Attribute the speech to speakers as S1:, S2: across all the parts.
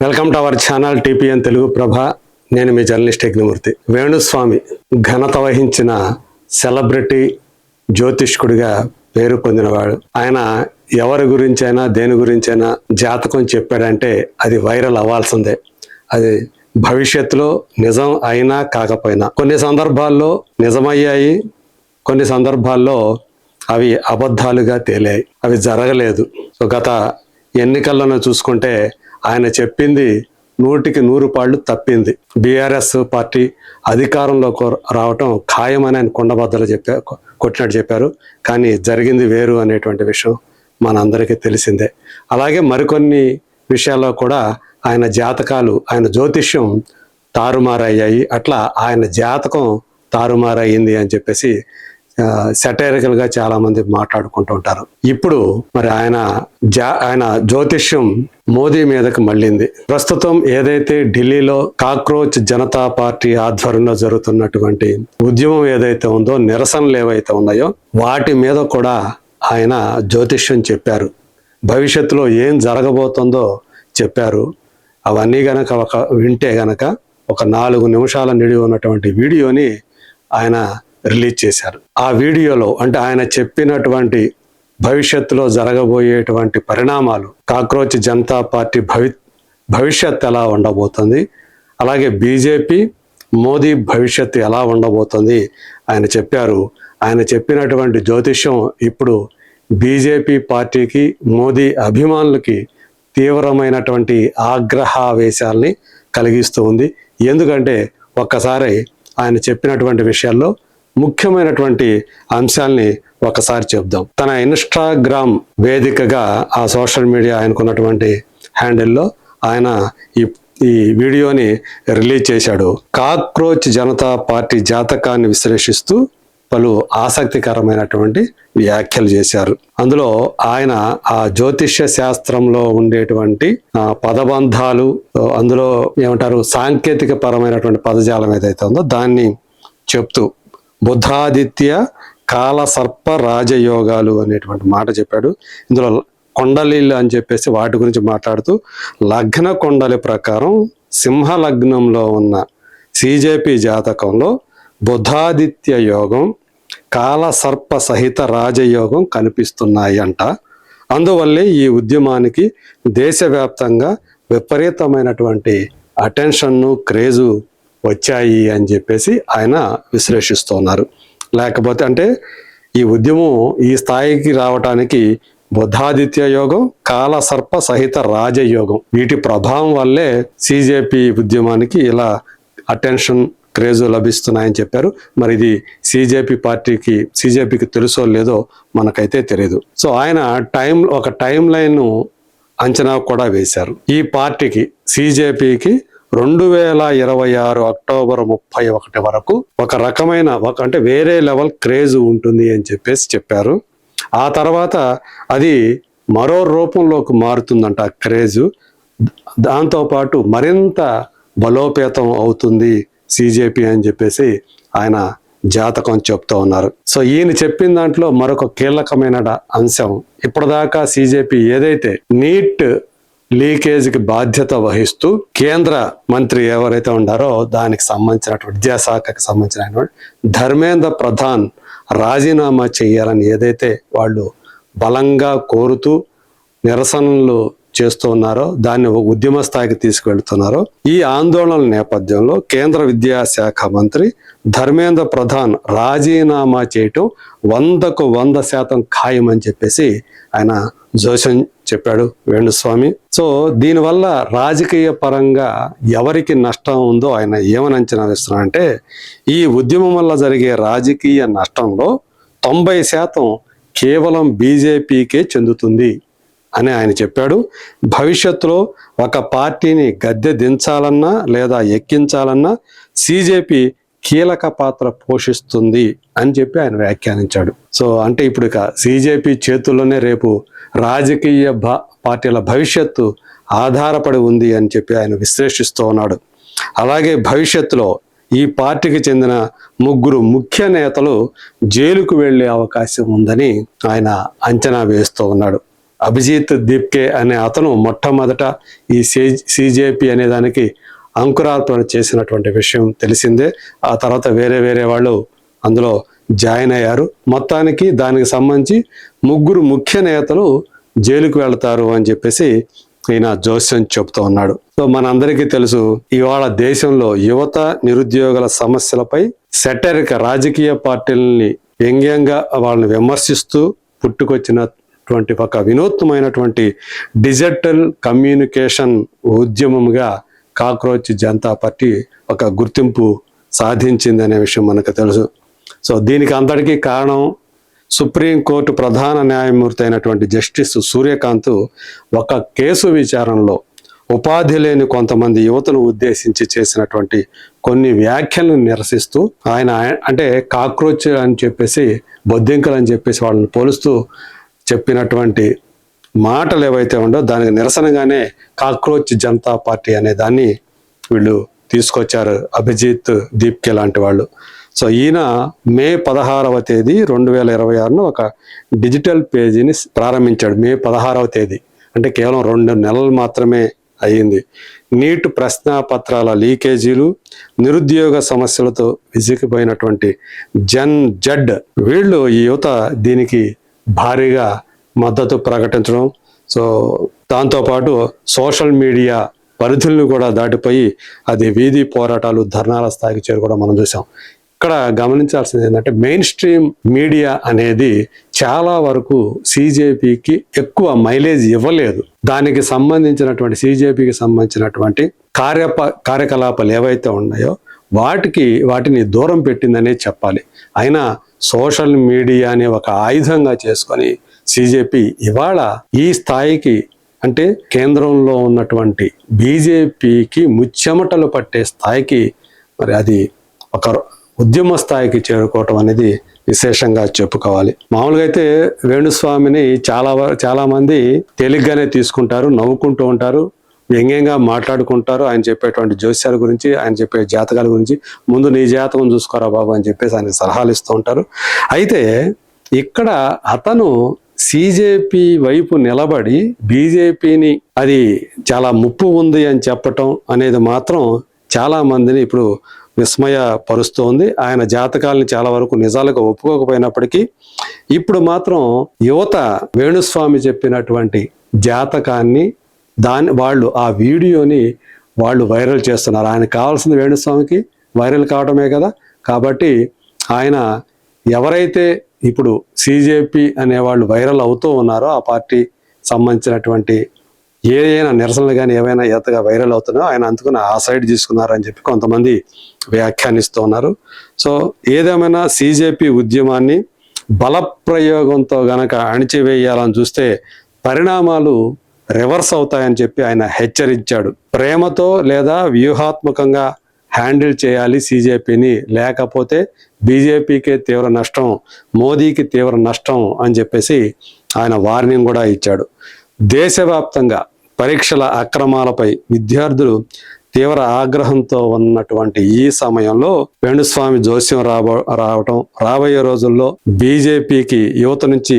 S1: Welcome to our channel TPN Telugu Prabha. నేను మీ journalist Yagnamurthy. Venu Swamy ఘనత వహించిన సెలబ్రిటీ జ్యోతిష్కుడిగా పేరు పొందినవాడు. ఆయన ఎవరి గురించైనా దేని గురించైనా జాతకం చెప్పాడంటే అది వైరల్ అవ్వాల్సిందే. అది భవిష్యత్తులో నిజం అయినా కాకపోయినా కొన్ని సందర్భాల్లో నిజమయ్యాయి, కొన్ని సందర్భాల్లో అవి అబద్ధాలుగా తేలాయి, అవి జరగలేదు. సో గత ఎన్నికలను చూసుకుంటే ఆయన చెప్పింది 100కి 100 పాళ్ళు తప్పింది. బీఆర్ఎస్ పార్టీ అధికారంలోకి రావటం ఖాయమని ఆయన కొండబద్దలు కొట్టినట్టు చెప్పారు. కానీ జరిగింది వేరు అనేటువంటి విషయం మనందరికీ తెలిసిందే. అలాగే మరికొన్ని విషయాల్లో కూడా ఆయన జాతకాలు, ఆయన జ్యోతిష్యం తారుమారయ్యాయి. అట్లా ఆయన జాతకం తారుమారయ్యింది అని చెప్పేసి సెటైరికల్ గా చాలా మంది మాట్లాడుకుంటూ ఉంటారు. ఇప్పుడు మరి ఆయన జ్యోతిష్యం మోదీ మీదకి మళ్ళింది. ప్రస్తుతం ఏదైతే ఢిల్లీలో కాక్రోచ్ జనతా పార్టీ ఆధ్వర్యంలో జరుగుతున్నటువంటి ఉద్యమం ఏదైతే ఉందో, నిరసనలు ఏవైతే ఉన్నాయో వాటి మీద కూడా ఆయన జ్యోతిష్యం చెప్పారు. భవిష్యత్తులో ఏం జరగబోతుందో చెప్పారు. అవన్నీ గనక వింటే గనక ఒక 4 నిమిషాల నిడివి ఉన్నటువంటి వీడియోని ఆయన రిలీజ్ చేశారు. ఆ వీడియోలో అంటే ఆయన చెప్పినటువంటి భవిష్యత్తులో జరగబోయేటువంటి పరిణామాలు, కాక్రోచ్ జనతా పార్టీ భవిష్యత్తు ఎలా ఉండబోతుంది, అలాగే బీజేపీ మోదీ భవిష్యత్తు ఎలా ఉండబోతుంది ఆయన చెప్పారు. ఆయన చెప్పినటువంటి జ్యోతిష్యం ఇప్పుడు బీజేపీ పార్టీకి, మోదీ అభిమానులకి తీవ్రమైనటువంటి ఆగ్రహావేశాల్ని కలిగిస్తూ ఉంది. ఎందుకంటే ఒక్కసారి ఆయన చెప్పినటువంటి విషయాల్లో ముఖ్యమైనటువంటి అంశాల్ని ఒకసారి చెప్దాం. తన ఇన్స్టాగ్రామ్ వేదికగా ఆ సోషల్ మీడియా ఆయనకున్నటువంటి హ్యాండిల్లో ఆయన ఈ వీడియోని రిలీజ్ చేశాడు. కాక్రోచ్ జనతా పార్టీ జాతకాన్ని విశ్లేషిస్తూ పలు ఆసక్తికరమైనటువంటి వ్యాఖ్యలు చేశారు. అందులో ఆయన ఆ జ్యోతిష్య శాస్త్రంలో ఉండేటువంటి పదబంధాలు, అందులో ఏమంటారు సాంకేతిక పరమైనటువంటి పదజాలం ఏదైతే ఉందో దాన్ని చెప్తూ బుధాదిత్య కాల సర్ప రాజయోగాలు అనేటువంటి మాట చెప్పాడు. ఇందులో కొండలీలు అని చెప్పేసి వాటి గురించి మాట్లాడుతూ లగ్న కొండలి ప్రకారం సింహ లగ్నంలో ఉన్న సిజేపీ జాతకంలో బుధాదిత్య యోగం, కాల సర్ప సహిత రాజయోగం కనిపిస్తున్నాయి అంట. అందువల్లే ఈ ఉద్యమానికి దేశవ్యాప్తంగా విపరీతమైనటువంటి అటెన్షన్ను, క్రేజు వచ్చాయి అని చెప్పేసి ఆయన విశ్లేషిస్తున్నారు. లేకపోతే అంటే ఈ ఉద్యమం ఈ స్థాయికి రావటానికి బుధాదిత్య యోగం, కాల సర్ప సహిత రాజయోగం వీటి ప్రభావం వల్లే సిజేపీ ఉద్యమానికి ఇలా అటెన్షన్, క్రేజు లభిస్తున్నాయని చెప్పారు. మరి ఇది సిజేపీకి తెలుసో లేదో మనకైతే తెలియదు. సో ఆయన ఒక టైం లైన్ అంచనా కూడా వేశారు. ఈ పార్టీకి, సిజేపీకి 2026 అక్టోబర్ 31 వరకు ఒక రకమైన అంటే వేరే లెవెల్ క్రేజ్ ఉంటుంది అని చెప్పేసి చెప్పారు. ఆ తర్వాత అది మరో రూపంలోకి మారుతుందంట క్రేజు. దాంతోపాటు మరింత బలోపేతం అవుతుంది సిజేపీ అని చెప్పేసి ఆయన జాతకం చెప్తూ ఉన్నారు. సో ఈయన చెప్పిన దాంట్లో మరొక కీలకమైన అంశం, ఇప్పటిదాకా సిజేపీ ఏదైతే నీట్ లీకేజ్కి బాధ్యత వహిస్తూ కేంద్ర మంత్రి ఎవరైతే ఉన్నారో దానికి సంబంధించినటువంటి విద్యాశాఖకి సంబంధించినటువంటి ధర్మేంద్ర ప్రధాన్ రాజీనామా చేయాలని ఏదైతే వాళ్ళు బలంగా కోరుతూ నిరసనలు చేస్తూ ఉన్నారో, దాన్ని ఉద్యమ స్థాయికి తీసుకువెళ్తున్నారో, ఈ ఆందోళనల నేపథ్యంలో కేంద్ర విద్యాశాఖ మంత్రి ధర్మేంద్ర ప్రధాన్ రాజీనామా చేయటం 100కు 100% ఖాయమని చెప్పేసి ఆయన జోషన్ చెప్పాడు వేణుస్వామి. సో దీనివల్ల రాజకీయ పరంగా ఎవరికి నష్టం ఉందో ఆయన ఏమని అంచనా వేస్తున్నారంటే, ఈ ఉద్యమం వల్ల జరిగే రాజకీయ నష్టంలో 90% కేవలం బీజేపీకే చెందుతుంది అని ఆయన చెప్పాడు. భవిష్యత్తులో ఒక పార్టీని గద్దె దించాలన్నా లేదా ఎక్కించాలన్నా సిజేపీ కీలక పాత్ర పోషిస్తుంది అని చెప్పి ఆయన వ్యాఖ్యానించాడు. సో అంటే ఇప్పుడు ఇక సిజేపీ చేతుల్లోనే రేపు రాజకీయ పార్టీల భవిష్యత్తు ఆధారపడి ఉంది అని చెప్పి ఆయన విశ్లేషిస్తూ ఉన్నాడు. అలాగే భవిష్యత్తులో ఈ పార్టీకి చెందిన 3 ముఖ్య నేతలు జైలుకు వెళ్లే అవకాశం ఉందని ఆయన అంచనా వేస్తూ ఉన్నాడు. అభిజిత్ దీప్కే అనే అతను మొట్టమొదట ఈ సిజేపి అనే దానికి అంకురార్పణ చేసినటువంటి విషయం తెలిసిందే. ఆ తర్వాత వేరే వేరే వాళ్ళు అందులో జాయిన్ అయ్యారు. మొత్తానికి దానికి సంబంధించి 3 ముఖ్య నేతలు జైలుకు వెళ్తారు అని చెప్పేసి ఈయన జోస్యం చెబుతూ ఉన్నాడు. సో మనందరికీ తెలుసు, ఇవాళ దేశంలో యువత నిరుద్యోగుల సమస్యలపై సెటరిక రాజకీయ పార్టీలని వ్యంగ్యంగా వాళ్ళని విమర్శిస్తూ పుట్టుకొచ్చినటువంటి ఒక వినూత్నమైనటువంటి డిజిటల్ కమ్యూనికేషన్ ఉద్యమంగా కాక్రోచ్ జనతా పార్టీ ఒక గుర్తింపు సాధించింది అనే విషయం మనకు తెలుసు. సో దీనికి అందరికీ కారణం సుప్రీంకోర్టు ప్రధాన న్యాయమూర్తి అయినటువంటి జస్టిస్ సూర్యకాంత్ ఒక కేసు విచారణలో ఉపాధి లేని కొంతమంది యువతను ఉద్దేశించి చేసినటువంటి కొన్ని వ్యాఖ్యలను నిరసిస్తూ ఆయన అంటే కాక్రోచ్ అని చెప్పేసి, బొద్దింకలు అని చెప్పేసి వాళ్ళని పోలుస్తూ చెప్పినటువంటి మాటలు ఏవైతే ఉండో దానికి నిరసనగానే కాక్రోచ్ జనతా పార్టీ అనే దాన్ని వీళ్ళు తీసుకొచ్చారు, అభిజిత్ దీప్కే లాంటి వాళ్ళు. సో ఈయన మే 16వ తేదీ 2026 ఒక డిజిటల్ పేజీని ప్రారంభించాడు. మే 16వ తేదీ అంటే కేవలం 2 నెలలు మాత్రమే అయ్యింది. నీట్ ప్రశ్నాపత్రాల లీకేజీలు, నిరుద్యోగ సమస్యలతో విసిగిపోయినటువంటి జడ్ వీళ్ళు ఈ యువత దీనికి భారీగా మద్దతు ప్రకటించడం, సో దాంతోపాటు సోషల్ మీడియా పరిధులను కూడా దాటిపోయి అది వీధి పోరాటాలు, ధర్నాల స్థాయికి చేరుకోవడం మనం చూసాం. ఇక్కడ గమనించాల్సింది ఏంటంటే మెయిన్ స్ట్రీమ్ మీడియా అనేది చాలా వరకు సిజేపీకి ఎక్కువ మైలేజ్ ఇవ్వలేదు. దానికి సంబంధించినటువంటి సిజేపీకి సంబంధించినటువంటి కార్యకలాపాలు ఏవైతే ఉన్నాయో వాటిని దూరం పెట్టిందనే చెప్పాలి. అయినా సోషల్ మీడియాని ఒక ఆయుధంగా చేసుకొని సిజేపీ ఇవాళ ఈ స్థాయికి, అంటే కేంద్రంలో ఉన్నటువంటి బీజేపీకి ముచ్చెమటలు పట్టే స్థాయికి, మరి అది ఒక ఉద్యమ స్థాయికి చేరుకోవటం అనేది విశేషంగా చెప్పుకోవాలి. మామూలుగా అయితే వేణుస్వామిని చాలా మంది తేలిగ్గానే తీసుకుంటారు, నవ్వుకుంటూ ఉంటారు, వ్యంగ్యంగా మాట్లాడుకుంటారు. ఆయన చెప్పేటువంటి జోస్యాల గురించి, ఆయన చెప్పే జాతకాల గురించి, ముందు నీ జాతకం చూసుకోరా బాబు అని చెప్పేసి ఆయన సలహాలు ఇస్తూ ఉంటారు. అయితే ఇక్కడ అతను సిజేపీ వైపు నిలబడి బీజేపీని అది చాలా ముప్పు ఉంది అని చెప్పటం అనేది మాత్రం చాలా మందిని ఇప్పుడు విస్మయపరుస్తోంది. ఆయన జాతకాలని చాలా వరకు నిజాలుగా ఒప్పుకోకపోయినప్పటికీ ఇప్పుడు మాత్రం యువత వేణుస్వామి చెప్పినటువంటి జాతకాన్ని వాళ్ళు ఆ వీడియోని వాళ్ళు వైరల్ చేస్తున్నారు. ఆయన కావాల్సింది వేణుస్వామికి వైరల్ కావడమే కదా. కాబట్టి ఆయన ఎవరైతే ఇప్పుడు సిజేపీ అనేవాళ్ళు వైరల్ అవుతూ ఉన్నారో, ఆ పార్టీ సంబంధించినటువంటి ఏదైనా నిరసనలు కానీ ఏవైనా ఎంతగా వైరల్ అవుతున్నాయో ఆయన అందుకుని ఆ సైడ్ తీసుకున్నారని చెప్పి కొంతమంది వ్యాఖ్యానిస్తూ ఉన్నారు. సో ఏదేమైనా సిజేపీ ఉద్యమాన్ని బలప్రయోగంతో గనక అణిచివేయాలని చూస్తే పరిణామాలు రివర్స్ అవుతాయని చెప్పి ఆయన హెచ్చరించాడు. ప్రేమతో లేదా వ్యూహాత్మకంగా హ్యాండిల్ చేయాలి సిజేపీని, లేకపోతే బీజేపీకే తీవ్ర నష్టం, మోదీకి తీవ్ర నష్టం అని చెప్పేసి ఆయన వార్నింగ్ కూడా ఇచ్చాడు. దేశవ్యాప్తంగా పరీక్షల అక్రమాలపై విద్యార్థులు తీవ్ర ఆగ్రహంతో ఉన్నటువంటి ఈ సమయంలో వేణుస్వామి జోస్యం రావటం రాబోయే రోజుల్లో బీజేపీకి యువత నుంచి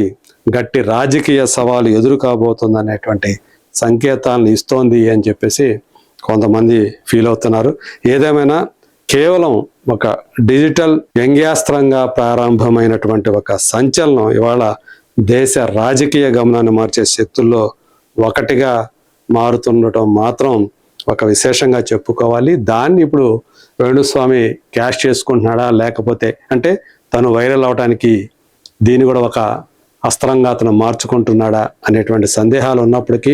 S1: గట్టి రాజకీయ సవాలు ఎదురు కాబోతుందనేటువంటి సంకేతాలను ఇస్తోంది అని చెప్పేసి కొంతమంది ఫీల్ అవుతున్నారు. ఏదేమైనా కేవలం ఒక డిజిటల్ వ్యంగ్యాస్త్రంగా ప్రారంభమైనటువంటి ఒక సంచలనం ఇవాళ దేశ రాజకీయ గమనాన్ని మార్చే శక్తుల్లో ఒకటిగా మారుతుండటం మాత్రం ఒక విశేషంగా చెప్పుకోవాలి. దాన్ని ఇప్పుడు వేణుస్వామి క్యాష్ చేసుకుంటున్నాడా, లేకపోతే అంటే తను వైరల్ అవడానికి దీన్ని కూడా ఒక అస్త్రంగా అతను మార్చుకుంటున్నాడా అనేటువంటి సందేహాలు ఉన్నప్పటికీ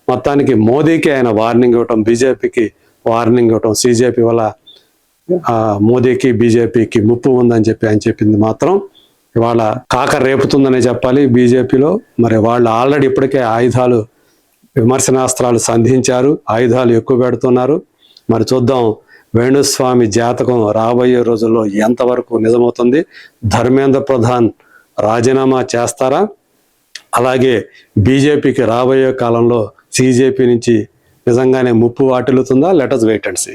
S1: మొత్తానికి మోదీకి ఆయన వార్నింగ్ ఇవ్వటం, బీజేపీకి వార్నింగ్ ఇవ్వటం, సిజేపీ వల్ల మోదీకి బీజేపీకి ముప్పు ఉందని చెప్పి ఆయన చెప్పింది మాత్రం ఇవాళ కాక రేపుతుందనే చెప్పాలి బీజేపీలో. మరి వాళ్ళు ఆల్రెడీ ఇప్పటికే ఆయుధాలు, విమర్శనాస్త్రాలు సంధించారు, ఆయుధాలు ఎక్కువ పెడుతున్నారు. మరి చూద్దాం వేణుస్వామి జాతకం రాబోయే రోజుల్లో ఎంతవరకు నిజమవుతుంది. ధర్మేంద్ర ప్రధాన్ రాజీనామా చేస్తారా, అలాగే బీజేపీకి రాబోయే కాలంలో సిజేపీ నుంచి నిజంగానే ముప్పు వాటిల్లుతుందా? Let us wait and see.